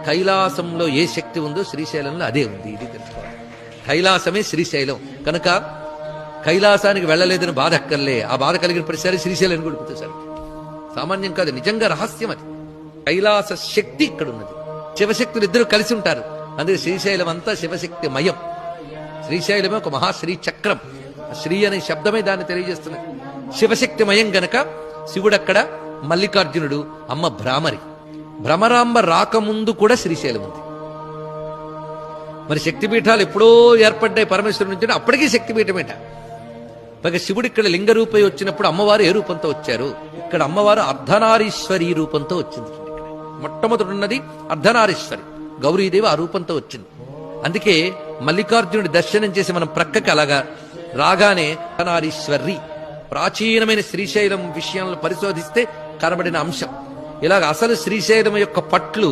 కైలాసంలో ఏ శక్తి ఉందో శ్రీశైలంలో అదే ఉంది. ఇది తెలుసుకోవాలి. కైలాసమే శ్రీశైలం కనుక కైలాసానికి వెళ్ళలేదని బాధ అక్కర్లే. ఆ బాధ కలిగిన ప్రతిసారి శ్రీశైలాన్ని గుడిపుతారు. సామాన్యం కాదు, నిజంగా రహస్యం అది. కైలాస శక్తి ఇక్కడ ఉన్నది. శివశక్తులు ఇద్దరు కలిసి ఉంటారు. అందుకే శ్రీశైలం అంతా శివశక్తి మయం. శ్రీశైలమే ఒక మహాశ్రీ చక్రం. శ్రీ అనే శబ్దమే దాన్ని తెలియజేస్తున్నది. శివశక్తి మయం గనక శివుడక్కడ, మల్లికార్జునుడు, అమ్మ భ్రామరి. భ్రమరాంబ రాకముందు కూడా శ్రీశైలం ఉంది. మరి శక్తిపీఠాలు ఎప్పుడో ఏర్పడ్డాయి పరమేశ్వరుడి నుంచి, అప్పటికీ శక్తిపీఠమేట. పైగా శివుడు ఇక్కడ లింగ రూపై వచ్చినప్పుడు అమ్మవారు ఏ రూపంతో వచ్చారు? ఇక్కడ అమ్మవారు అర్ధనారీశ్వరి రూపంతో వచ్చింది. మొట్టమొదటి ఉన్నది అర్ధనారీశ్వరి, గౌరీదేవి ఆ రూపంతో వచ్చింది. అందుకే మల్లికార్జునుడి దర్శనం చేసి మనం ప్రక్కకి అలాగా రాగానే అర్ధనారీశ్వరి, ప్రాచీనమైన శ్రీశైలం విషయాలను పరిశోధిస్తే కనబడిన అంశం. ఇలాగ అసలు శ్రీశైలం యొక్క పట్లు